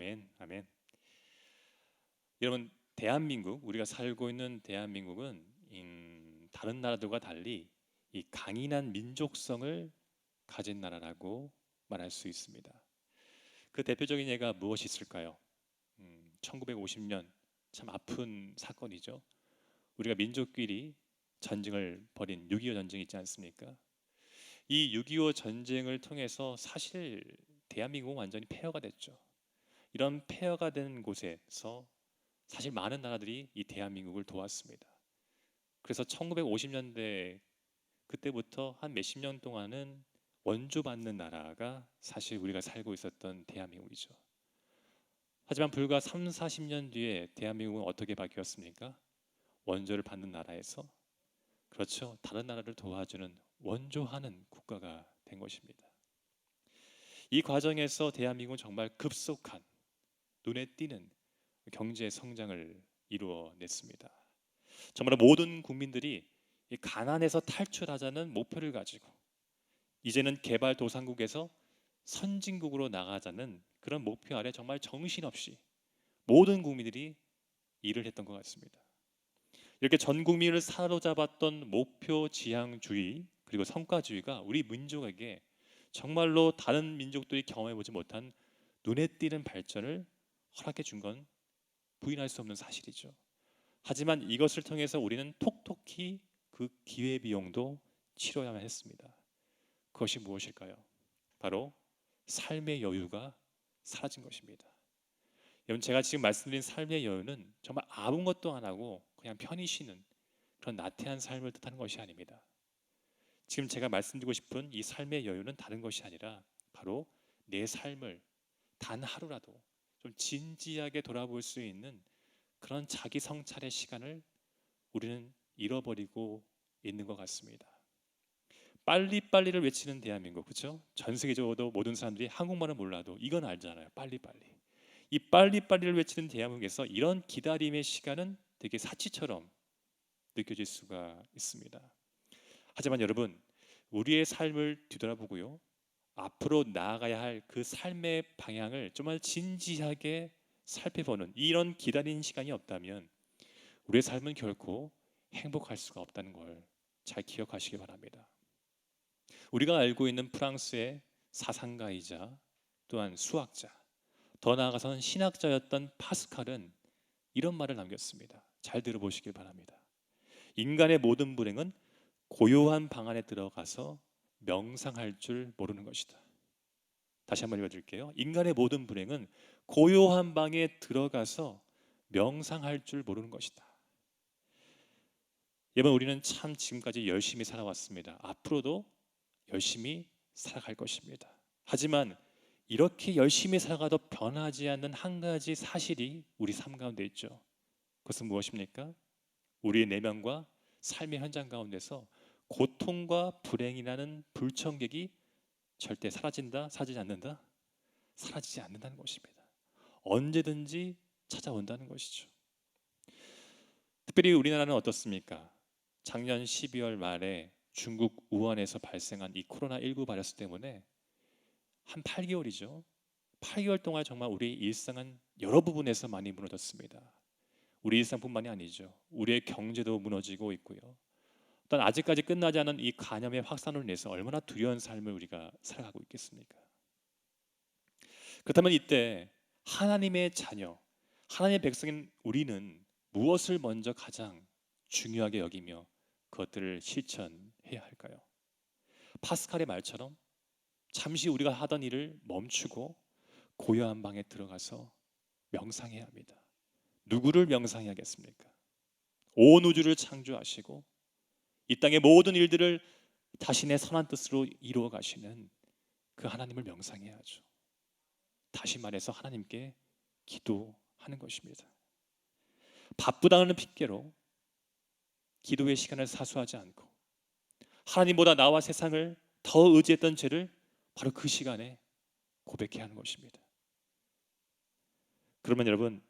아멘, 아멘. 여러분, 대한민국, 우리가 살고 있는 대한민국은 다른 나라들과 달리 이 강인한 민족성을 가진 나라라고 말할 수 있습니다. 그 대표적인 예가 무엇이 있을까요? 1950년 참 아픈 사건이죠. 우리가 민족끼리 전쟁을 벌인 6.25 전쟁이 있지 않습니까? 이 6.25 전쟁을 통해서 사실 대한민국은 완전히 폐허가 됐죠. 이런 폐허가 된 곳에서 사실 많은 나라들이 이 대한민국을 도왔습니다. 그래서 1950년대 그때부터 한 몇십 년 동안은 원조받는 나라가 사실 우리가 살고 있었던 대한민국이죠. 하지만 불과 3, 40년 뒤에 대한민국은 어떻게 바뀌었습니까? 원조를 받는 나라에서, 그렇죠, 다른 나라를 도와주는 원조하는 국가가 된 것입니다. 이 과정에서 대한민국은 정말 급속한, 눈에 띄는 경제 성장을 이루어냈습니다. 정말 모든 국민들이 이 가난에서 탈출하자는 목표를 가지고 이제는 개발도상국에서 선진국으로 나가자는 그런 목표 아래 정말 정신없이 모든 국민들이 일을 했던 것 같습니다. 이렇게 전 국민을 사로잡았던 목표 지향주의 그리고 성과주의가 우리 민족에게 정말로 다른 민족들이 경험해보지 못한 눈에 띄는 발전을 허락해 준 건 부인할 수 없는 사실이죠. 하지만 이것을 통해서 우리는 톡톡히 그 기회비용도 치러야만 했습니다. 그것이 무엇일까요? 바로 삶의 여유가 사라진 것입니다. 여러분, 제가 지금 말씀드린 삶의 여유는 정말 아무것도 안 하고 그냥 편히 쉬는 그런 나태한 삶을 뜻하는 것이 아닙니다. 지금 제가 말씀드리고 싶은 이 삶의 여유는 다른 것이 아니라 바로 내 삶을 단 하루라도 좀 진지하게 돌아볼 수 있는 그런 자기 성찰의 시간을 우리는 잃어버리고 있는 것 같습니다. 빨리빨리를 외치는 대한민국, 그렇죠? 전 세계적으로도 모든 사람들이 한국말을 몰라도 이건 알잖아요. 빨리빨리. 이 빨리빨리를 외치는 대한민국에서 이런 기다림의 시간은 되게 사치처럼 느껴질 수가 있습니다. 하지만 여러분, 우리의 삶을 뒤돌아보고요, 앞으로 나아가야 할 그 삶의 방향을 정말 진지하게 살펴보는 이런 기다리는 시간이 없다면 우리의 삶은 결코 행복할 수가 없다는 걸 잘 기억하시기 바랍니다. 우리가 알고 있는 프랑스의 사상가이자 또한 수학자, 더 나아가서는 신학자였던 파스칼은 이런 말을 남겼습니다. 잘 들어보시길 바랍니다. 인간의 모든 불행은 고요한 방 안에 들어가서 명상할 줄 모르는 것이다. 다시 한번 읽어드릴게요. 인간의 모든 불행은 고요한 방에 들어가서 명상할 줄 모르는 것이다. 여러분, 우리는 참 지금까지 열심히 살아왔습니다. 앞으로도 열심히 살아갈 것입니다. 하지만 이렇게 열심히 살아가도 변하지 않는 한 가지 사실이 우리 삶 가운데 있죠. 그것은 무엇입니까? 우리의 내면과 삶의 현장 가운데서 고통과 불행이라는 불청객이 절대 사라진다, 사라지지 않는다? 사라지지 않는다는 것입니다. 언제든지 찾아온다는 것이죠. 특별히 우리나라는 어떻습니까? 작년 12월 말에 중국 우한에서 발생한 이 코로나19 바이러스 때문에 한 8개월이죠. 8개월 동안 정말 우리의 일상은 여러 부분에서 많이 무너졌습니다. 우리 일상뿐만이 아니죠. 우리의 경제도 무너지고 있고요. 또한 아직까지 끝나지 않은 이 간염의 확산으로 인해서 얼마나 두려운 삶을 우리가 살아가고 있겠습니까? 그렇다면 이때 하나님의 자녀, 하나님의 백성인 우리는 무엇을 먼저 가장 중요하게 여기며 그것들을 실천해야 할까요? 파스칼의 말처럼 잠시 우리가 하던 일을 멈추고 고요한 방에 들어가서 명상해야 합니다. 누구를 명상해야겠습니까? 온 우주를 창조하시고 이 땅의 모든 일들을 자신의 선한 뜻으로 이루어 가시는 그 하나님을 명상해야죠. 다시 말해서 하나님께 기도하는 것입니다. 바쁘다는 핑계로 기도의 시간을 사수하지 않고 하나님보다 나와 세상을 더 의지했던 죄를 바로 그 시간에 고백해야 하는 것입니다. 그러면 여러분,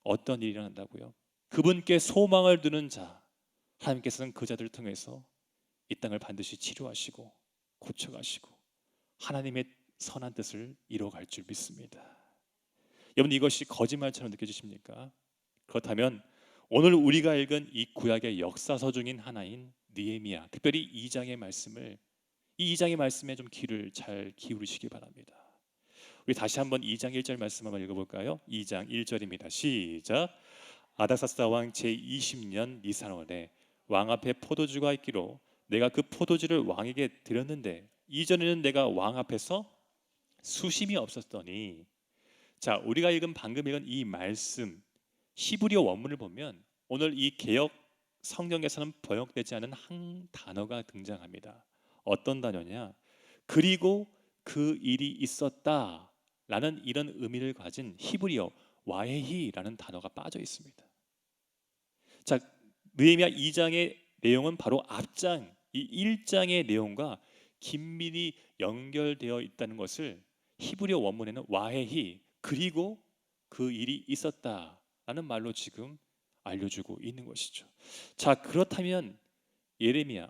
어떤 일이 일어난다고요? 그분께 소망을 두는 자, 하나님께서는 그 자들을 통해서 이 땅을 반드시 치료하시고 고쳐가시고 하나님의 선한 뜻을 이루어갈 줄 믿습니다. 여러분, 이것이 거짓말처럼 느껴지십니까? 그렇다면 오늘 우리가 읽은 이 구약의 역사서 중인 하나인 느헤미야, 특별히 2장의 말씀을, 이 2장의 말씀에 좀 귀를 잘 기울이시기 바랍니다. 우리 다시 한번 2장 1절 말씀 한번 읽어볼까요? 2장 1절입니다. 시작. 아닥사스다 왕 제20년 니산월에 왕 앞에 포도주가 있기로 내가 그 포도주를 왕에게 드렸는데 이전에는 내가 왕 앞에서 수심이 없었더니. 자, 우리가 방금 읽은 이 말씀 히브리어 원문을 보면 오늘 이 개역 성경에서는 번역되지 않은 한 단어가 등장합니다. 어떤 단어냐? 그리고 그 일이 있었다 라는 이런 의미를 가진 히브리어 와헤히라는 단어가 빠져 있습니다. 자, 느헤미야 2장의 내용은 바로 앞장 이 1장의 내용과 긴밀히 연결되어 있다는 것을 히브리어 원문에는 와헤히 그리고 그 일이 있었다라는 말로 지금 알려주고 있는 것이죠. 자, 그렇다면 느헤미야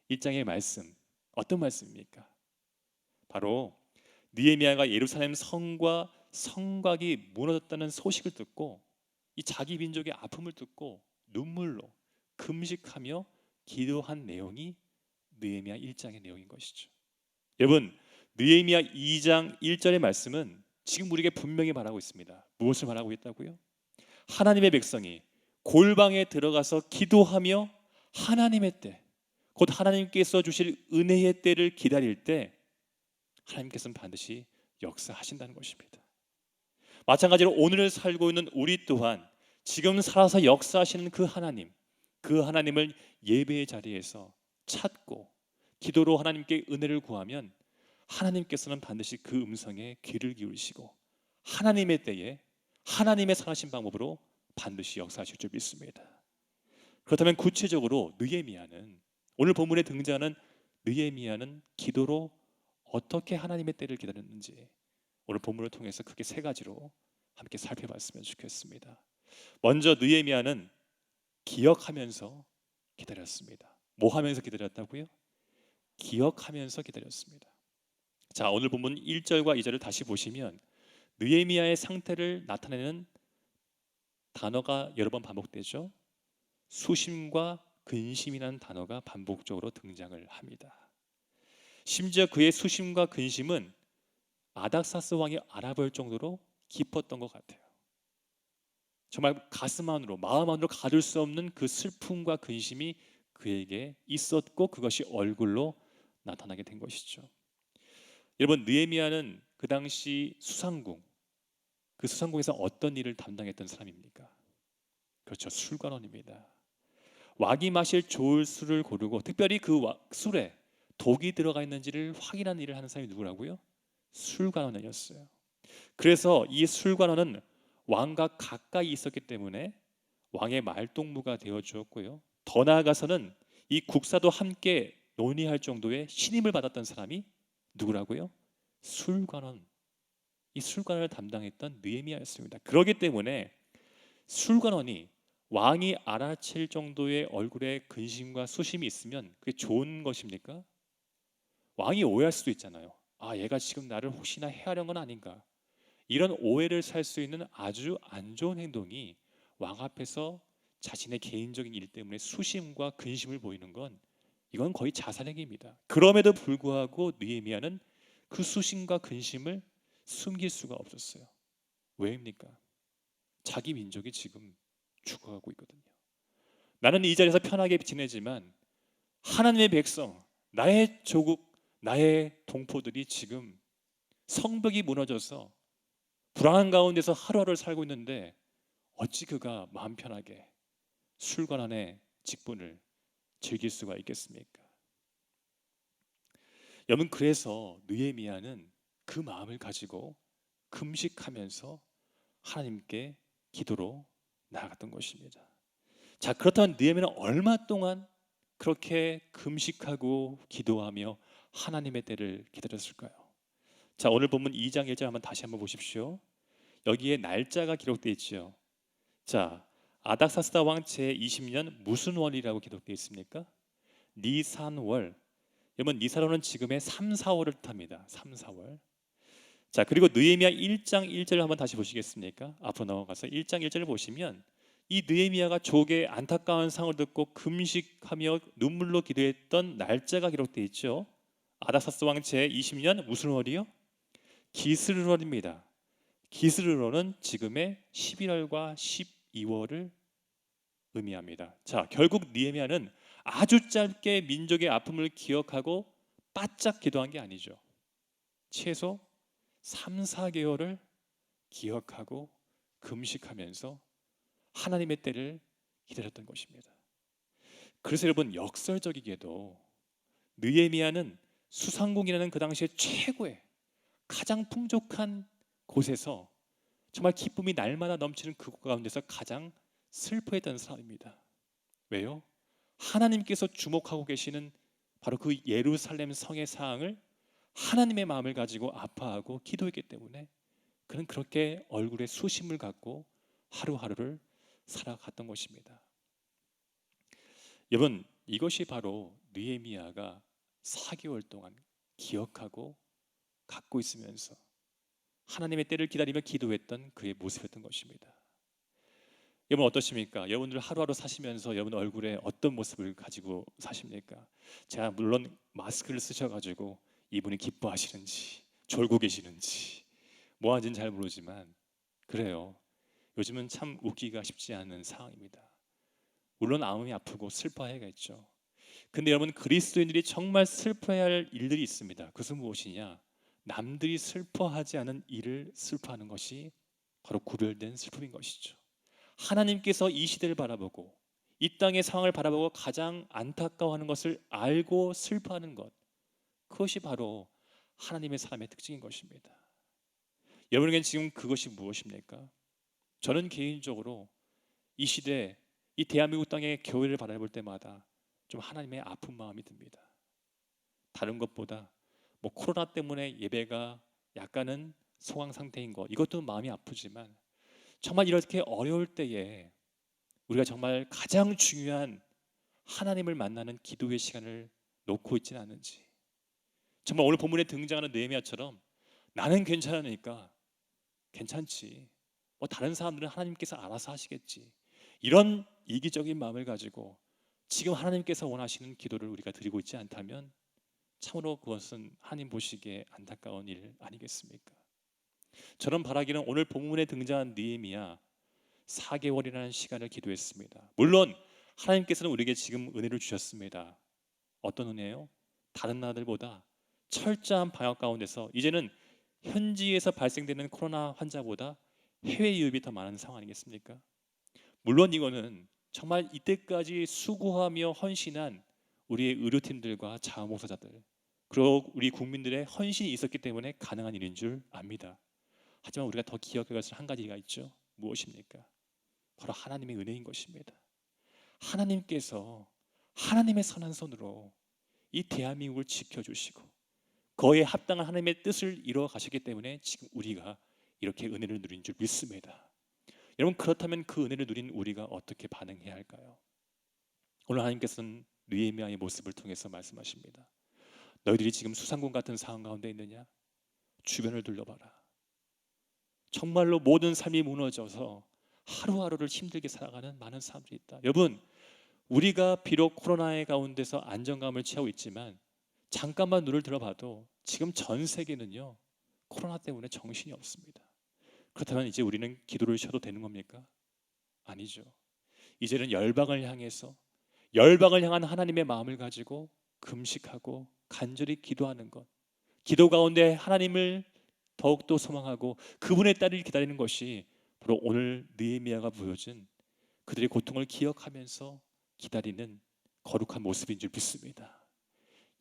1장의 말씀 어떤 말씀입니까? 바로 느헤미야가 예루살렘 성과 성곽이 무너졌다는 소식을 듣고 이 자기 민족의 아픔을 듣고 눈물로 금식하며 기도한 내용이 느헤미야 1장의 내용인 것이죠. 여러분, 느헤미야 2장 1절의 말씀은 지금 우리에게 분명히 말하고 있습니다. 무엇을 말하고 있다고요? 하나님의 백성이 골방에 들어가서 기도하며 하나님의 때, 곧 하나님께서 주실 은혜의 때를 기다릴 때 하나님께서는 반드시 역사하신다는 것입니다. 마찬가지로 오늘을 살고 있는 우리 또한 지금 살아서 역사하시는 그 하나님을 예배의 자리에서 찾고 기도로 하나님께 은혜를 구하면 하나님께서는 반드시 그 음성에 귀를 기울이시고 하나님의 때에 하나님의 선하신 방법으로 반드시 역사하실 줄 믿습니다. 그렇다면 구체적으로 느헤미야는, 오늘 본문에 등장하는 느헤미야는 기도로 어떻게 하나님의 때를 기다렸는지 오늘 본문을 통해서 크게 세 가지로 함께 살펴봤으면 좋겠습니다. 먼저 느헤미야는 기억하면서 기다렸습니다. 뭐 하면서 기다렸다고요? 기억하면서 기다렸습니다. 자, 오늘 본문 1절과 2절을 다시 보시면 느헤미야의 상태를 나타내는 단어가 여러 번 반복되죠. 수심과 근심이라는 단어가 반복적으로 등장을 합니다. 심지어 그의 수심과 근심은 아닥사스 왕이 알아볼 정도로 깊었던 것 같아요. 정말 가슴 안으로, 마음 안으로 가둘 수 없는 그 슬픔과 근심이 그에게 있었고 그것이 얼굴로 나타나게 된 것이죠. 여러분, 느헤미야는 그 당시 수상궁, 그 수상궁에서 어떤 일을 담당했던 사람입니까? 그렇죠, 술관원입니다. 왕이 마실 좋을 술을 고르고 특별히 그 술에 독이 들어가 있는지를 확인하는 일을 하는 사람이 누구라고요? 술관원이었어요. 그래서 이 술관원은 왕과 가까이 있었기 때문에 왕의 말동무가 되어 주었고요. 더 나아가서는 이 국사도 함께 논의할 정도의 신임을 받았던 사람이 누구라고요? 술관원. 이 술관원을 담당했던 느헤미야였습니다. 그렇기 때문에 술관원이 왕이 알아챌 정도의 얼굴에 근심과 수심이 있으면 그게 좋은 것입니까? 왕이 오해할 수도 있잖아요. 아, 얘가 지금 나를 혹시나 해하려는 건 아닌가? 이런 오해를 살 수 있는 아주 안 좋은 행동이 왕 앞에서 자신의 개인적인 일 때문에 수심과 근심을 보이는 건 이건 거의 자살행위입니다. 그럼에도 불구하고 느헤미야는 그 수심과 근심을 숨길 수가 없었어요. 왜입니까? 자기 민족이 지금 죽어가고 있거든요. 나는 이 자리에서 편하게 지내지만 하나님의 백성, 나의 조국, 나의 동포들이 지금 성벽이 무너져서 불안한 가운데서 하루하루를 살고 있는데 어찌 그가 마음 편하게 술관원의 직분을 즐길 수가 있겠습니까? 여러분, 그래서 느헤미야는 그 마음을 가지고 금식하면서 하나님께 기도로 나아갔던 것입니다. 자, 그렇다면 느헤미야는 얼마 동안 그렇게 금식하고 기도하며 하나님의 때를 기다렸을까요? 자, 오늘 본문 2장 1절 한번 다시 한번 보십시오. 여기에 날짜가 기록되어 있죠. 자, 아닥사스다 왕 제20년 무슨 월이라고 기록되어 있습니까? 니산월. 여러분, 니산월은 지금의 3, 4월을 뜻합니다. 3, 4월. 자, 그리고 느헤미야 1장 1절을 한번 다시 보시겠습니까? 앞으로 넘어가서 1장 1절을 보시면 이 느헤미야가 족의 안타까운 상을 듣고 금식하며 눈물로 기도했던 날짜가 기록되어 있죠. 아닥사스 왕 제20년 무슨 월이요? 기스르월입니다. 기스르월은 지금의 11월과 12월을 의미합니다. 자, 결국 느헤미야는 아주 짧게 민족의 아픔을 기억하고 바짝 기도한 게 아니죠. 최소 3, 4개월을 기억하고 금식하면서 하나님의 때를 기다렸던 것입니다. 그래서 여러분, 역설적이게도 느헤미야는 수상궁이라는 그 당시에 최고의 가장 풍족한 곳에서 정말 기쁨이 날마다 넘치는 그 가운데서 가장 슬퍼했던 사람입니다. 왜요? 하나님께서 주목하고 계시는 바로 그 예루살렘 성의 사항을 하나님의 마음을 가지고 아파하고 기도했기 때문에 그는 그렇게 얼굴에 수심을 갖고 하루하루를 살아갔던 것입니다. 여러분, 이것이 바로 느헤미야가 4개월 동안 기억하고 갖고 있으면서 하나님의 때를 기다리며 기도했던 그의 모습이었던 것입니다. 여러분 어떠십니까? 여러분들 하루하루 사시면서 여러분 얼굴에 어떤 모습을 가지고 사십니까? 제가 물론 마스크를 쓰셔가지고 이분이 기뻐하시는지 졸고 계시는지 뭐 하는지는 잘 모르지만 그래요. 요즘은 참 웃기가 쉽지 않은 상황입니다. 물론 마음이 아프고 슬퍼해야겠죠. 근데 여러분, 그리스도인들이 정말 슬퍼해야 할 일들이 있습니다. 그것은 무엇이냐? 남들이 슬퍼하지 않은 일을 슬퍼하는 것이 바로 구별된 슬픔인 것이죠. 하나님께서 이 시대를 바라보고 이 땅의 상황을 바라보고 가장 안타까워하는 것을 알고 슬퍼하는 것, 그것이 바로 하나님의 사람의 특징인 것입니다. 여러분에겐 지금 그것이 무엇입니까? 저는 개인적으로 이 시대, 이 대한민국 땅의 교회를 바라볼 때마다 좀 하나님의 아픈 마음이 듭니다. 다른 것보다 뭐 코로나 때문에 예배가 약간은 소강 상태인 것, 이것도 마음이 아프지만 정말 이렇게 어려울 때에 우리가 정말 가장 중요한 하나님을 만나는 기도의 시간을 놓고 있지는 않은지, 정말 오늘 본문에 등장하는 느헤미야처럼 나는 괜찮으니까 괜찮지, 뭐 다른 사람들은 하나님께서 알아서 하시겠지, 이런 이기적인 마음을 가지고 지금 하나님께서 원하시는 기도를 우리가 드리고 있지 않다면 참으로 그것은 하나님 보시기에 안타까운 일 아니겠습니까? 저는 바라기는 오늘 본문에 등장한 느헤미야 4개월이라는 시간을 기도했습니다. 물론 하나님께서는 우리에게 지금 은혜를 주셨습니다. 어떤 은혜요? 다른 나라들보다 철저한 방역 가운데서 이제는 현지에서 발생되는 코로나 환자보다 해외 유입이 더 많은 상황 아니겠습니까? 물론 이거는 정말 이때까지 수고하며 헌신한 우리의 의료팀들과 자원봉사자들 그리고 우리 국민들의 헌신이 있었기 때문에 가능한 일인 줄 압니다. 하지만 우리가 더 기억할 것은 한 가지가 있죠. 무엇입니까? 바로 하나님의 은혜인 것입니다. 하나님께서 하나님의 선한 손으로 이 대한민국을 지켜주시고 거기에 합당한 하나님의 뜻을 이루어 가셨기 때문에 지금 우리가 이렇게 은혜를 누린 줄 믿습니다. 여러분, 그렇다면 그 은혜를 누린 우리가 어떻게 반응해야 할까요? 오늘 하나님께서는 느헤미야의 모습을 통해서 말씀하십니다. 너희들이 지금 수상궁 같은 상황 가운데 있느냐? 주변을 둘러봐라. 정말로 모든 삶이 무너져서 하루하루를 힘들게 살아가는 많은 사람들이 있다. 여러분, 우리가 비록 코로나의 가운데서 안정감을 취하고 있지만 잠깐만 눈을 들어봐도 지금 전 세계는요 코로나 때문에 정신이 없습니다. 그렇다면 이제 우리는 기도를 쉬어도 되는 겁니까? 아니죠. 이제는 열방을 향해서 열방을 향한 하나님의 마음을 가지고 금식하고 간절히 기도하는 것, 기도 가운데 하나님을 더욱더 소망하고 그분의 따를 기다리는 것이 바로 오늘 느헤미야가 보여준 그들의 고통을 기억하면서 기다리는 거룩한 모습인 줄 믿습니다.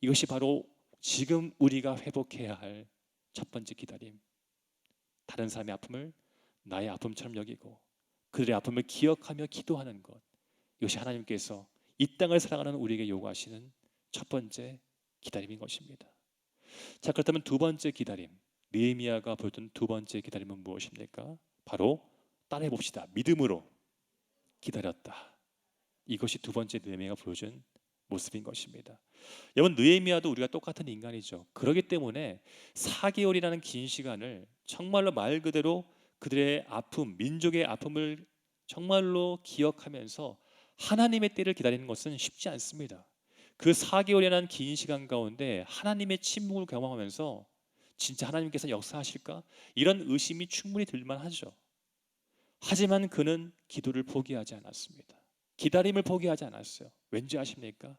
이것이 바로 지금 우리가 회복해야 할 첫 번째 기다림, 다른 사람의 아픔을 나의 아픔처럼 여기고 그들의 아픔을 기억하며 기도하는 것, 이것이 하나님께서 이 땅을 살아가는 우리에게 요구하시는 첫 번째 기다림인 것입니다. 자, 그렇다면 두 번째 기다림, 느헤미야가 보여준 두 번째 기다림은 무엇입니까? 바로 따라해 봅시다. 믿음으로 기다렸다. 이것이 두 번째 느헤미야가 보여준 모습인 것입니다. 여러분, 느헤미야도 우리가 똑같은 인간이죠. 그렇기 때문에 4개월이라는 긴 시간을 정말로 말 그대로 그들의 아픔, 민족의 아픔을 정말로 기억하면서 하나님의 때를 기다리는 것은 쉽지 않습니다. 그 4개월이라는 긴 시간 가운데 하나님의 침묵을 경험하면서 진짜 하나님께서 역사하실까? 이런 의심이 충분히 들만 하죠. 하지만 그는 기도를 포기하지 않았습니다. 기다림을 포기하지 않았어요. 왠지 아십니까?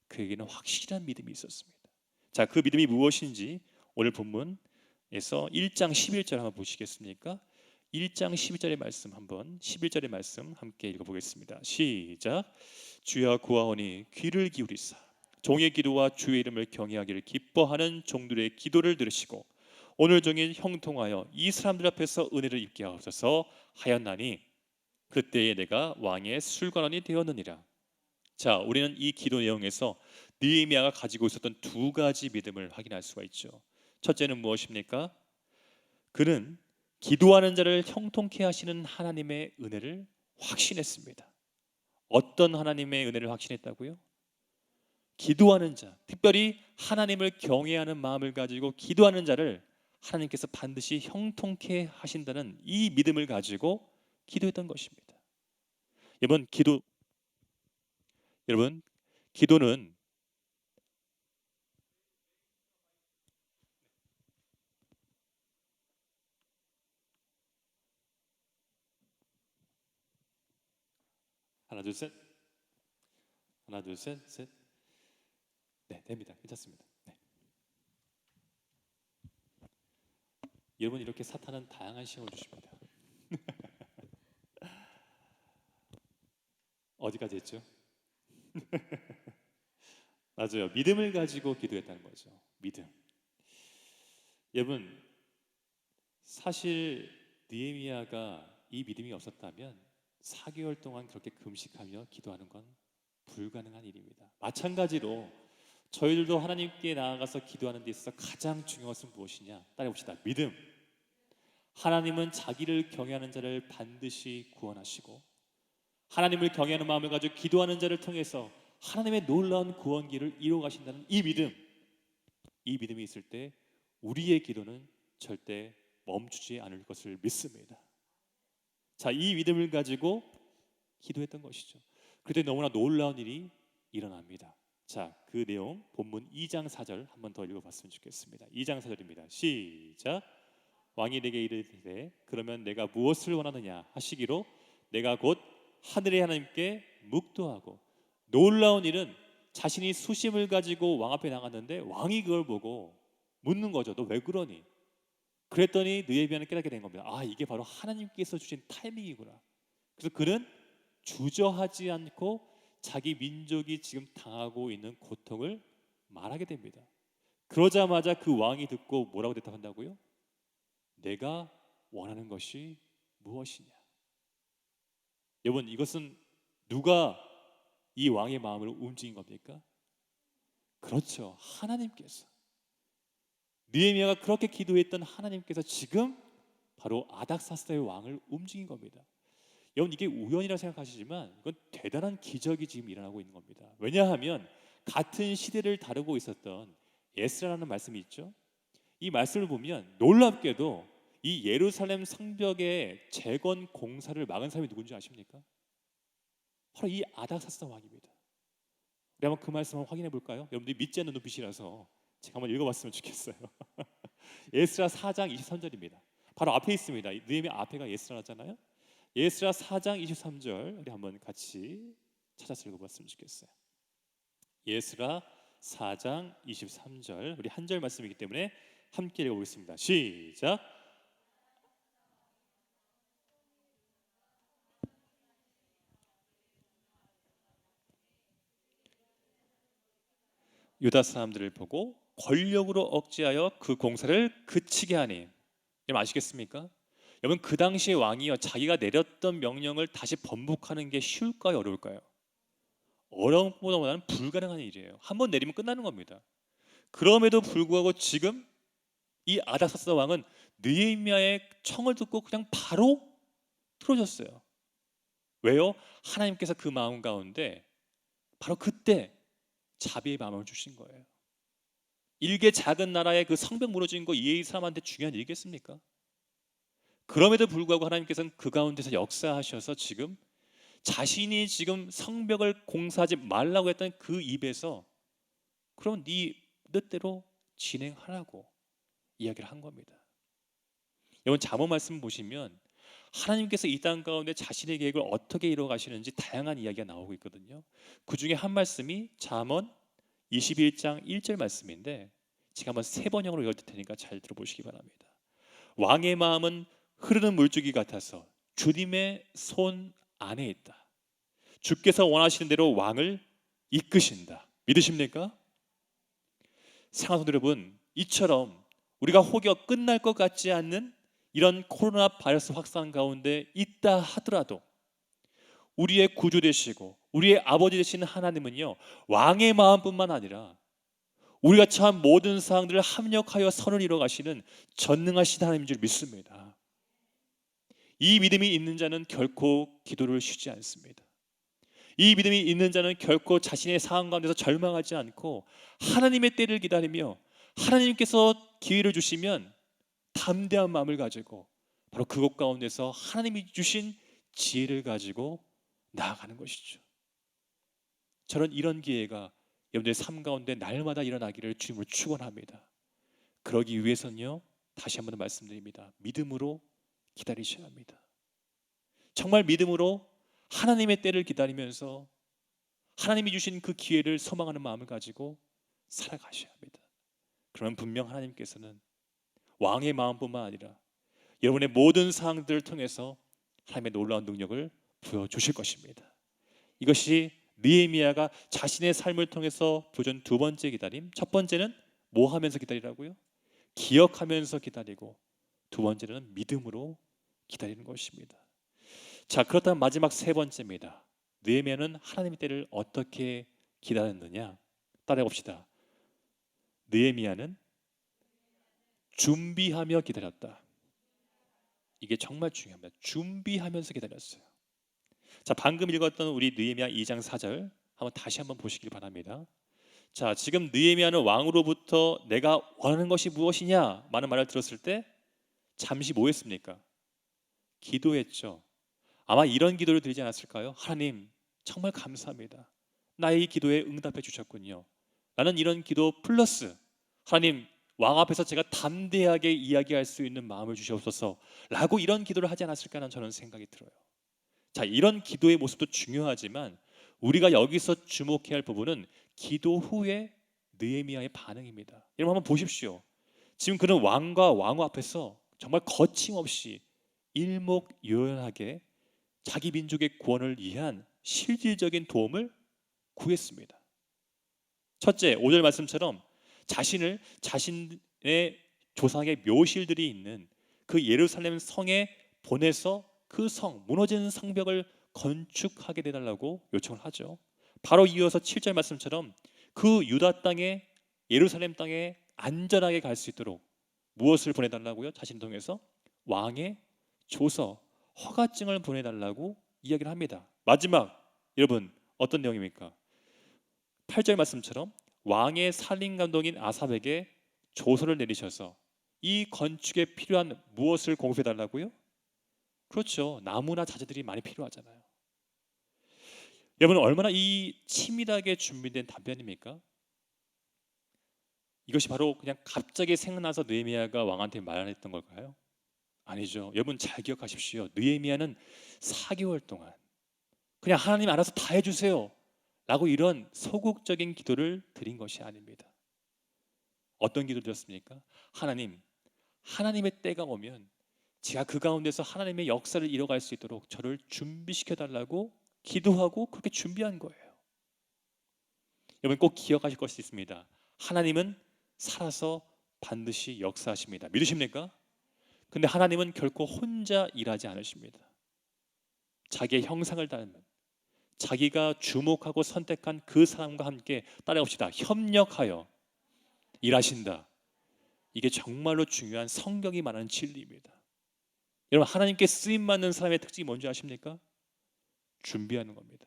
그에게는 확실한 믿음이 있었습니다. 자, 그 믿음이 무엇인지 오늘 본문에서 1장 11절 한번 보시겠습니까? 1장 12절의 말씀 한번 11절의 말씀 함께 읽어보겠습니다. 시작. 주여 구하오니 귀를 기울이사 종의 기도와 주의 이름을 경외하기를 기뻐하는 종들의 기도를 들으시고 오늘 종일 형통하여 이 사람들 앞에서 은혜를 입게 하옵소서 하였나니 그때에 내가 왕의 술관원이 되었느니라. 자, 우리는 이 기도 내용에서 느헤미야가 가지고 있었던 두 가지 믿음을 확인할 수가 있죠. 첫째는 무엇입니까? 그는 기도하는 자를 형통케 하시는 하나님의 은혜를 확신했습니다. 어떤 하나님의 은혜를 확신했다고요? 기도하는 자, 특별히 하나님을 경외하는 마음을 가지고 기도하는 자를 하나님께서 반드시 형통케 하신다는 이 믿음을 가지고 기도했던 것입니다. 여러분, 기도는 하나 둘 셋, 하나 둘 셋, 셋. 네, 됩니다. 괜찮습니다. 네. 여러분, 이렇게 사탄은 다양한 시험을 주십니다. 어디까지 했죠? 맞아요. 믿음을 가지고 기도했다는 거죠. 믿음. 여러분, 사실 느헤미야가 이 믿음이 없었다면 4개월 동안 그렇게 금식하며 기도하는 건 불가능한 일입니다. 마찬가지로 저희들도 하나님께 나아가서 기도하는 데 있어서 가장 중요한 것은 무엇이냐? 따라해봅시다. 믿음. 하나님은 자기를 경외하는 자를 반드시 구원하시고 하나님을 경외하는 마음을 가지고 기도하는 자를 통해서 하나님의 놀라운 구원기를 이루어 가신다는 이 믿음. 이 믿음이 있을 때 우리의 기도는 절대 멈추지 않을 것을 믿습니다. 자, 이 믿음을 가지고 기도했던 것이죠. 그때 너무나 놀라운 일이 일어납니다. 자, 그 내용 본문 2장 4절 한번 더 읽어봤으면 좋겠습니다. 2장 4절입니다. 시작. 왕이 내게 이르되 그러면 내가 무엇을 원하느냐 하시기로 내가 곧 하늘의 하나님께 묵도하고. 놀라운 일은 자신이 수심을 가지고 왕 앞에 나갔는데 왕이 그걸 보고 묻는 거죠. 너 왜 그러니? 그랬더니 느헤미야는 깨닫게 된 겁니다. 아, 이게 바로 하나님께서 주신 타이밍이구나. 그래서 그는 주저하지 않고 자기 민족이 지금 당하고 있는 고통을 말하게 됩니다. 그러자마자 그 왕이 듣고 뭐라고 대답한다고요? 내가 원하는 것이 무엇이냐? 여러분, 이것은 누가 이 왕의 마음을 움직인 겁니까? 그렇죠. 하나님께서. 느헤미야가 그렇게 기도했던 하나님께서 지금 바로 아닥사스다의 왕을 움직인 겁니다. 여러분, 이게 우연이라 생각하시지만 이건 대단한 기적이 지금 일어나고 있는 겁니다. 왜냐하면 같은 시대를 다루고 있었던 에스라라는 말씀이 있죠. 이 말씀을 보면 놀랍게도 이 예루살렘 성벽의 재건 공사를 막은 사람이 누군지 아십니까? 바로 이 아닥사스다 왕입니다. 우리 한번 그 말씀 한번 확인해 볼까요? 여러분들이 믿지 않는 눈빛이라서 제가 한번 읽어봤으면 좋겠어요. 에스라 4장 23절입니다. 바로 앞에 있습니다. 느헤미야 앞에가 에스라잖아요. 에스라 4장 23절 우리 한번 같이 찾아서 읽어봤으면 좋겠어요. 에스라 4장 23절 우리 한 절 말씀이기 때문에 함께 읽어보겠습니다. 시작. 유다 사람들을 보고 권력으로 억제하여 그 공사를 그치게 하니. 여러분 아시겠습니까? 여러분, 그 당시의 왕이요 자기가 내렸던 명령을 다시 번복하는 게 쉬울까요, 어려울까요? 어려운 것보다는 불가능한 일이에요. 한번 내리면 끝나는 겁니다. 그럼에도 불구하고 지금 이 아닥사스다 왕은 느헤미야의 청을 듣고 그냥 바로 틀어졌어요. 왜요? 하나님께서 그 마음 가운데 바로 그때 자비의 마음을 주신 거예요. 일개 작은 나라의 그 성벽 무너진 거 이 사람한테 중요한 일이겠습니까? 그럼에도 불구하고 하나님께서는 그 가운데서 역사하셔서 지금 자신이 지금 성벽을 공사하지 말라고 했던 그 입에서 그럼 네 뜻대로 진행하라고 이야기를 한 겁니다. 여러분 잠언 말씀 보시면 하나님께서 이 땅 가운데 자신의 계획을 어떻게 이루어 가시는지 다양한 이야기가 나오고 있거든요. 그 중에 한 말씀이 잠언 21장 1절 말씀인데 제가 한번 세 번역으로 읽을 테니까 잘 들어보시기 바랍니다. 왕의 마음은 흐르는 물줄기 같아서 주님의 손 안에 있다. 주께서 원하시는 대로 왕을 이끄신다. 믿으십니까? 사랑하는 성도 여러분, 이처럼 우리가 혹여 끝날 것 같지 않는 이런 코로나 바이러스 확산 가운데 있다 하더라도 우리의 구주 되시고 우리의 아버지 되시는 하나님은요, 왕의 마음뿐만 아니라 우리가 처한 모든 사항들을 합력하여 선을 이루어 가시는 전능하신 하나님인 줄 믿습니다. 이 믿음이 있는 자는 결코 기도를 쉬지 않습니다. 이 믿음이 있는 자는 결코 자신의 상황 가운데서 절망하지 않고 하나님의 때를 기다리며 하나님께서 기회를 주시면 담대한 마음을 가지고 바로 그곳 가운데서 하나님이 주신 지혜를 가지고 나아가는 것이죠. 저는 이런 기회가 여러분들의 삶 가운데 날마다 일어나기를 주님으로 축원합니다. 그러기 위해서는요, 다시 한번 말씀드립니다. 믿음으로 기다리셔야 합니다. 정말 믿음으로 하나님의 때를 기다리면서 하나님이 주신 그 기회를 소망하는 마음을 가지고 살아가셔야 합니다. 그러면 분명 하나님께서는 왕의 마음뿐만 아니라 여러분의 모든 상황들을 통해서 하나님의 놀라운 능력을 보여주실 것입니다. 이것이 느헤미야가 자신의 삶을 통해서 보여준 두 번째 기다림. 첫 번째는 뭐 하면서 기다리라고요? 기억하면서 기다리고, 두 번째는 믿음으로 기다리는 것입니다. 자, 그렇다면 마지막 세 번째입니다. 느헤미야는 하나님의 때를 어떻게 기다렸느냐? 따라해 봅시다. 느헤미야는 준비하며 기다렸다. 이게 정말 중요합니다. 준비하면서 기다렸어요. 자, 방금 읽었던 우리 느헤미야 2장 4절 다시 한번 보시길 바랍니다. 자, 지금 느헤미야는 왕으로부터 내가 원하는 것이 무엇이냐? 많은 말을 들었을 때 잠시 뭐 했습니까? 기도했죠. 아마 이런 기도를 드리지 않았을까요? 하나님, 정말 감사합니다. 나의 이 기도에 응답해 주셨군요. 나는 이런 기도 플러스 하나님, 왕 앞에서 제가 담대하게 이야기할 수 있는 마음을 주시옵소서 라고 이런 기도를 하지 않았을까 하는 저는 생각이 들어요. 자, 이런 기도의 모습도 중요하지만 우리가 여기서 주목해야 할 부분은 기도 후에 느헤미야의 반응입니다. 여러분 한번 보십시오. 지금 그는 왕과 왕후 앞에서 정말 거침없이 일목요연하게 자기 민족의 구원을 위한 실질적인 도움을 구했습니다. 첫째, 5절 말씀처럼 자신의 조상의 묘실들이 있는 그 예루살렘 성에 보내서 그 성, 무너진 성벽을 건축하게 해달라고 요청을 하죠. 바로 이어서 7절 말씀처럼 그 유다 땅에, 예루살렘 땅에 안전하게 갈 수 있도록 무엇을 보내달라고요? 자신을 통해서 왕의 조서, 허가증을 보내달라고 이야기를 합니다. 마지막, 여러분 어떤 내용입니까? 8절 말씀처럼 왕의 살림 감독인 아삽에게 조서를 내리셔서 이 건축에 필요한 무엇을 공급해 달라고요? 그렇죠. 나무나 자재들이 많이 필요하잖아요. 여러분 얼마나 이 치밀하게 준비된 답변입니까? 이것이 바로 그냥 갑자기 생각나서 느헤미야가 왕한테 말했던 걸까요? 아니죠. 여러분 잘 기억하십시오. 느헤미야는 4개월 동안 그냥 하나님 알아서 다 해주세요 라고 이런 소극적인 기도를 드린 것이 아닙니다. 어떤 기도를 드렸습니까? 하나님, 하나님의 때가 오면 제가 그 가운데서 하나님의 역사를 이뤄갈 수 있도록 저를 준비시켜 달라고 기도하고 그렇게 준비한 거예요. 여러분 꼭 기억하실 것이 있습니다. 하나님은 살아서 반드시 역사하십니다. 믿으십니까? 근데 하나님은 결코 혼자 일하지 않으십니다. 자기의 형상을 닮은 자기가 주목하고 선택한 그 사람과 함께 따라봅시다. 협력하여 일하신다. 이게 정말로 중요한 성경이 말하는 진리입니다. 여러분 하나님께 쓰임받는 사람의 특징이 뭔지 아십니까? 준비하는 겁니다.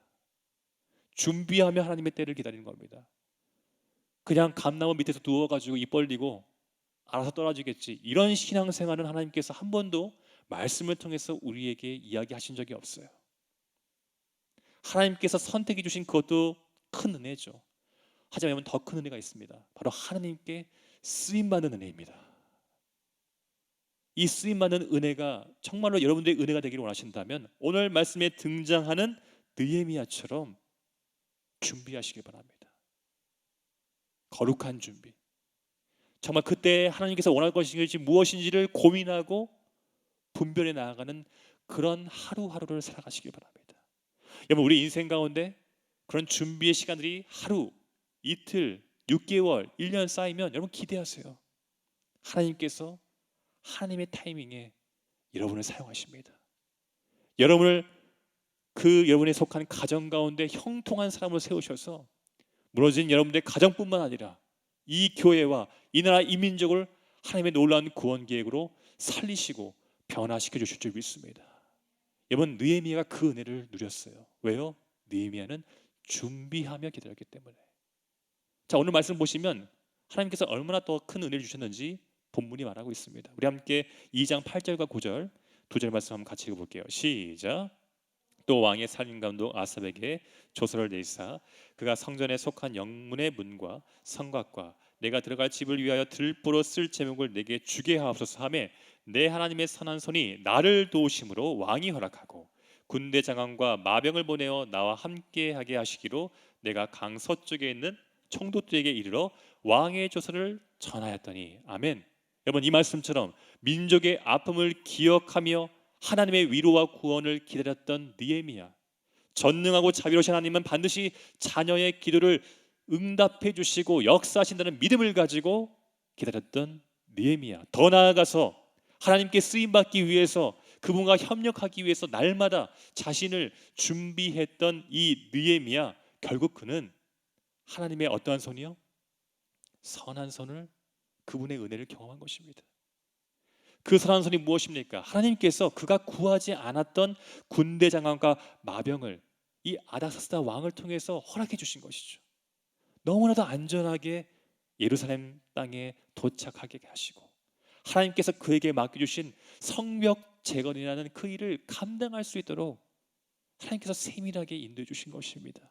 준비하며 하나님의 때를 기다리는 겁니다. 그냥 감나무 밑에서 누워가지고 입 벌리고 알아서 떨어지겠지, 이런 신앙생활은 하나님께서 한 번도 말씀을 통해서 우리에게 이야기하신 적이 없어요. 하나님께서 선택해 주신 그것도 큰 은혜죠. 하지만 더 큰 은혜가 있습니다. 바로 하나님께 쓰임받는 은혜입니다. 이 쓰임받는 은혜가 정말로 여러분들의 은혜가 되기를 원하신다면 오늘 말씀에 등장하는 느헤미야처럼 준비하시기 바랍니다. 거룩한 준비. 정말 그때 하나님께서 원할 것이 무엇인지를 고민하고 분별해 나아가는 그런 하루하루를 살아가시기 바랍니다. 여러분, 우리 인생 가운데 그런 준비의 시간들이 하루, 이틀, 6개월, 1년 쌓이면 여러분 기대하세요. 하나님께서 하나님의 타이밍에 여러분을 사용하십니다. 여러분을 여러분에 속한 가정 가운데 형통한 사람으로 세우셔서 무너진 여러분들의 가정뿐만 아니라 이 교회와 이 나라 이 민족을 하나님의 놀라운 구원 계획으로 살리시고 변화시켜 주실 줄 믿습니다. 여러분, 느헤미야가 그 은혜를 누렸어요. 왜요? 느헤미야는 준비하며 기다렸기 때문에. 자, 오늘 말씀 보시면 하나님께서 얼마나 더 큰 은혜를 주셨는지 본문이 말하고 있습니다. 우리 함께 2장 8절과 9절 두 절 말씀 한번 같이 읽어볼게요. 시작. 또 왕의 살림감독 아삽에게 조서를 내리사 그가 성전에 속한 영문의 문과 성곽과 내가 들어갈 집을 위하여 들보로 쓸 제목을 내게 주게 하옵소서 하매 내 하나님의 선한 손이 나를 도우심으로 왕이 허락하고 군대 장관과 마병을 보내어 나와 함께하게 하시기로 내가 강 서쪽에 있는 총독들에게 이르러 왕의 조서를 전하였더니. 아멘. 여러분, 이 말씀처럼 민족의 아픔을 기억하며 하나님의 위로와 구원을 기다렸던 느헤미야, 전능하고 자비로우신 하나님은 반드시 자녀의 기도를 응답해 주시고 역사하신다는 믿음을 가지고 기다렸던 느헤미야, 더 나아가서 하나님께 쓰임받기 위해서 그분과 협력하기 위해서 날마다 자신을 준비했던 이 느헤미야, 결국 그는 하나님의 어떠한 손이요? 선한 손을, 그분의 은혜를 경험한 것입니다. 그 선한 손이 무엇입니까? 하나님께서 그가 구하지 않았던 군대 장관과 마병을 이 아닥사스다 왕을 통해서 허락해 주신 것이죠. 너무나도 안전하게 예루살렘 땅에 도착하게 하시고 하나님께서 그에게 맡겨주신 성벽 재건이라는 그 일을 감당할 수 있도록 하나님께서 세밀하게 인도해 주신 것입니다.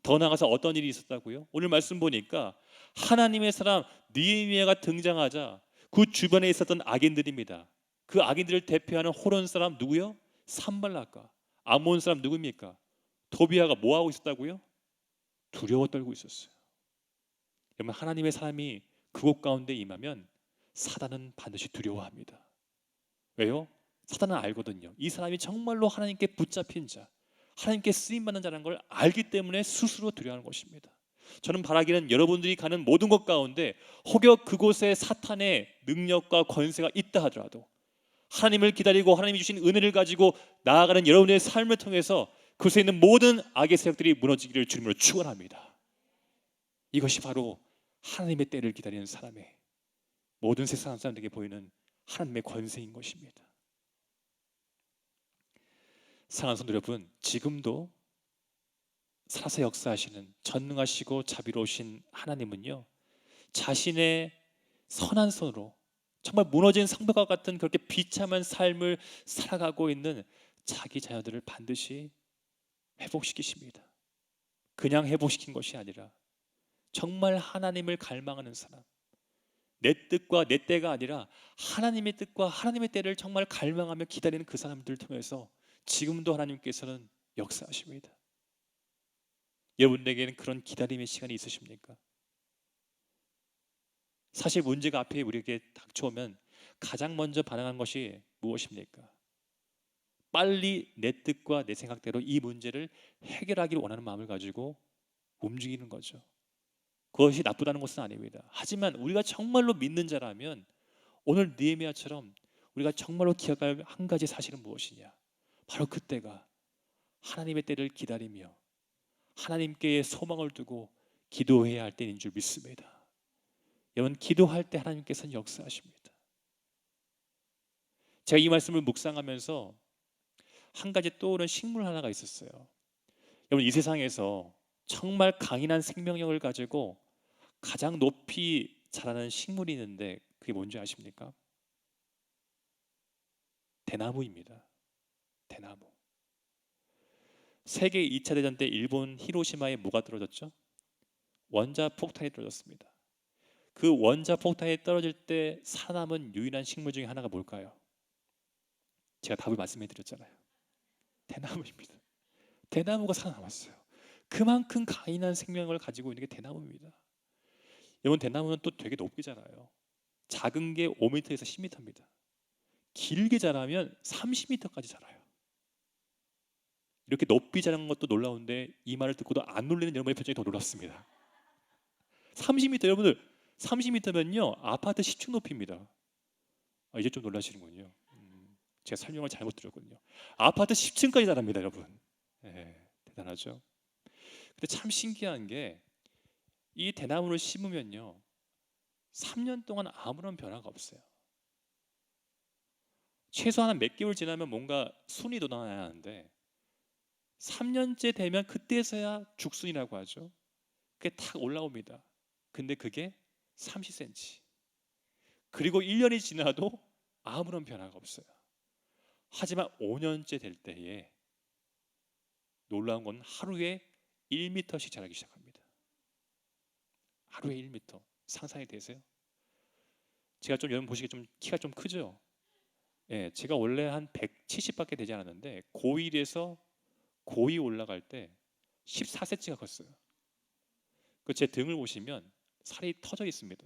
더 나아가서 어떤 일이 있었다고요? 오늘 말씀 보니까 하나님의 사람 느헤미야가 등장하자 그 주변에 있었던 악인들입니다. 그 악인들을 대표하는 호론 사람 누구요? 산발락과 아몬 사람 누구입니까? 도비아가 뭐 하고 있었다고요? 두려워 떨고 있었어요. 여러분, 하나님의 사람이 그곳 가운데 임하면 사단은 반드시 두려워합니다. 왜요? 사단은 알거든요. 이 사람이 정말로 하나님께 붙잡힌 자, 하나님께 쓰임받는 자라는 걸 알기 때문에 스스로 두려워하는 것입니다. 저는 바라기는 여러분들이 가는 모든 것 가운데 혹여 그곳에 사탄의 능력과 권세가 있다 하더라도 하나님을 기다리고 하나님이 주신 은혜를 가지고 나아가는 여러분의 삶을 통해서 그곳에 있는 모든 악의 세력들이 무너지기를 주님으로 축원합니다. 이것이 바로 하나님의 때를 기다리는 사람의 모든 세상 사람들에게 보이는 하나님의 권세인 것입니다. 사랑하는 성도 여러분, 지금도 살아서 역사하시는 전능하시고 자비로우신 하나님은요, 자신의 선한 손으로 정말 무너진 성벽과 같은 그렇게 비참한 삶을 살아가고 있는 자기 자녀들을 반드시 회복시키십니다. 그냥 회복시킨 것이 아니라 정말 하나님을 갈망하는 사람, 내 뜻과 내 때가 아니라 하나님의 뜻과 하나님의 때를 정말 갈망하며 기다리는 그 사람들을 통해서 지금도 하나님께서는 역사하십니다. 여러분에게는 그런 기다림의 시간이 있으십니까? 사실 문제가 앞에 우리에게 닥쳐오면 가장 먼저 반응한 것이 무엇입니까? 빨리 내 뜻과 내 생각대로 이 문제를 해결하기를 원하는 마음을 가지고 움직이는 거죠. 그것이 나쁘다는 것은 아닙니다. 하지만 우리가 정말로 믿는 자라면 오늘 느헤미야처럼 우리가 정말로 기억할 한 가지 사실은 무엇이냐? 바로 그때가 하나님의 때를 기다리며 하나님께 소망을 두고 기도해야 할 때인 줄 믿습니다. 여러분, 기도할 때 하나님께서는 역사하십니다. 제가 이 말씀을 묵상하면서 한 가지 떠오른 식물 하나가 있었어요. 여러분, 이 세상에서 정말 강인한 생명력을 가지고 가장 높이 자라는 식물이 있는데 그게 뭔지 아십니까? 대나무입니다. 대나무. 세계 2차 대전 때 일본 히로시마에 뭐가 떨어졌죠? 원자 폭탄이 떨어졌습니다. 그 원자 폭탄이 떨어질 때 살아남은 유일한 식물 중에 하나가 뭘까요? 제가 답을 말씀해 드렸잖아요. 대나무입니다. 대나무가 살아남았어요. 그만큼 강인한 생명을 가지고 있는 게 대나무입니다. 여러분, 대나무는 또 되게 높게 자라요. 작은 게 5m에서 10m입니다. 길게 자라면 30m까지 자라요. 이렇게 높이 자라는 것도 놀라운데 이 말을 듣고도 안 놀리는 여러분의 표정이 더 놀랍습니다. 30m, 여러분들 30m면요 아파트 10층 높이입니다. 이제 좀 놀라시는군요. 제가 설명을 잘못 드렸군요. 아파트 10층까지 자랍니다, 여러분. 대단하죠. 근데 참 신기한 게 이 대나무를 심으면요 3년 동안 아무런 변화가 없어요. 최소한 몇 개월 지나면 뭔가 순이 돋아나야 하는데 3년째 되면 그때서야 죽순이라고 하죠. 그게 탁 올라옵니다. 근데 그게 30cm. 그리고 1년이 지나도 아무런 변화가 없어요. 하지만 5년째 될 때에 놀라운 건 하루에 1m씩 자라기 시작합니다. 하루에 1m. 상상이 되세요? 제가 좀 여러분 보시기에 좀 키가 좀 크죠? 제가 원래 한 170밖에 되지 않았는데 고1에서 고2 올라갈 때 14cm가 컸어요. 제 등을 보시면 살이 터져 있습니다.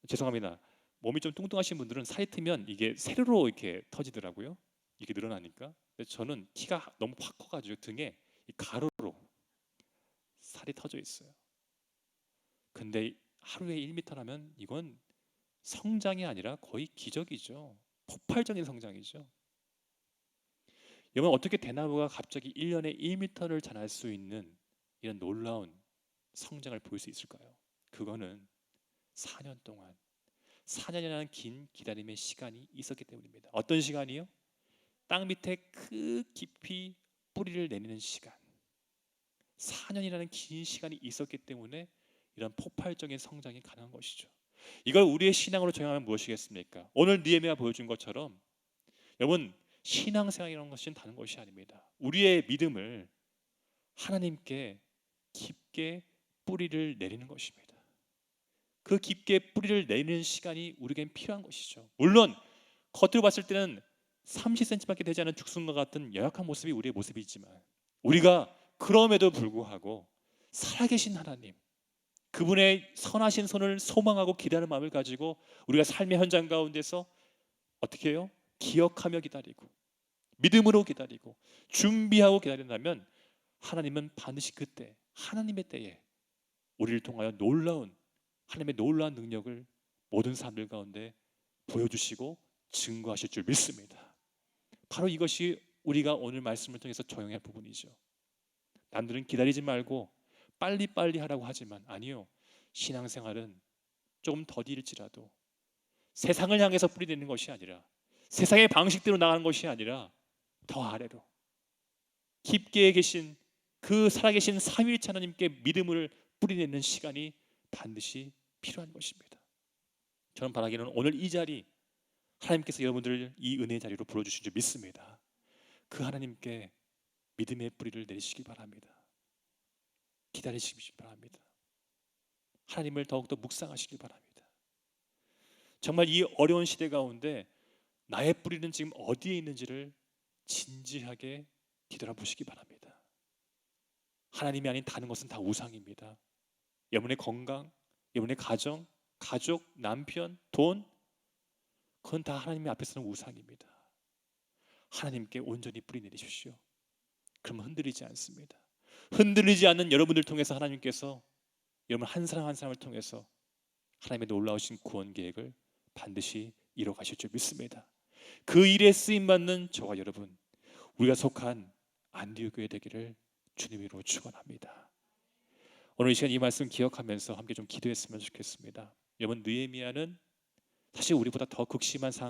죄송합니다. 몸이 좀 뚱뚱하신 분들은 살이 트면 이게 세로로 이렇게 터지더라고요. 이게 늘어나니까. 근데 저는 키가 너무 확 커가지고 등에 이 가로로 살이 터져 있어요. 근데 하루에 1m라면 이건 성장이 아니라 거의 기적이죠. 폭발적인 성장이죠. 여러분, 어떻게 대나무가 갑자기 1년에 1m를 자랄 수 있는 이런 놀라운 성장을 보일 수 있을까요? 그거는 4년 동안 4년이라는 긴 기다림의 시간이 있었기 때문입니다. 어떤 시간이요? 땅 밑에 깊이 뿌리를 내리는 시간. 4년이라는 긴 시간이 있었기 때문에 이런 폭발적인 성장이 가능한 것이죠. 이걸 우리의 신앙으로 적용하면 무엇이겠습니까? 오늘 느헤미야가 보여준 것처럼 여러분, 신앙생활이라는 것은 다른 것이 아닙니다. 우리의 믿음을 하나님께 깊게 뿌리를 내리는 것입니다. 그 깊게 뿌리를 내리는 시간이 우리에겐 필요한 것이죠. 물론 겉으로 봤을 때는 30cm밖에 되지 않은 죽순과 같은 연약한 모습이 우리의 모습이지만 우리가 그럼에도 불구하고 살아계신 하나님, 그분의 선하신 손을 소망하고 기다리는 마음을 가지고 우리가 삶의 현장 가운데서 어떻게 해요? 기억하며 기다리고 믿음으로 기다리고 준비하고 기다린다면 하나님은 반드시 그때 하나님의 때에 우리를 통하여 하나님의 놀라운 능력을 모든 사람들 가운데 보여주시고 증거하실 줄 믿습니다. 바로 이것이 우리가 오늘 말씀을 통해서 적용할 부분이죠. 남들은 기다리지 말고 빨리빨리 하라고 하지만 아니요, 신앙생활은 조금 더딜지라도 세상을 향해서 뿌리내는 것이 아니라 세상의 방식대로 나가는 것이 아니라 더 아래로 깊게 계신 그 살아계신 삼위일체 하나님께 믿음을 뿌리내는 시간이 반드시 필요한 것입니다. 저는 바라기는 오늘 이 자리 하나님께서 여러분들을 이 은혜의 자리로 불러주신 줄 믿습니다. 그 하나님께 믿음의 뿌리를 내리시기 바랍니다. 기다리시기 바랍니다. 하나님을 더욱더 묵상하시기 바랍니다. 정말 이 어려운 시대 가운데 나의 뿌리는 지금 어디에 있는지를 진지하게 뒤돌아보시기 바랍니다. 하나님이 아닌 다른 것은 다 우상입니다. 여러분의 건강, 여러분의 가정, 가족, 남편, 돈, 그건 다 하나님 앞에서는 우상입니다. 하나님께 온전히 뿌리 내리십시오. 그러면 흔들리지 않습니다. 흔들리지 않는 여러분들 통해서 하나님께서 여러분 한 사람 한 사람을 통해서 하나님의 놀라우신 구원 계획을 반드시 이뤄가실 줄 믿습니다. 그 일에 쓰임받는 저와 여러분, 우리가 속한 안디옥 교회 되기를 주님으로 축원합니다. 오늘 이 시간 이 말씀 기억하면서 함께 좀 기도했으면 좋겠습니다. 여러분, 느헤미야는 사실 우리보다 더 극심한 상황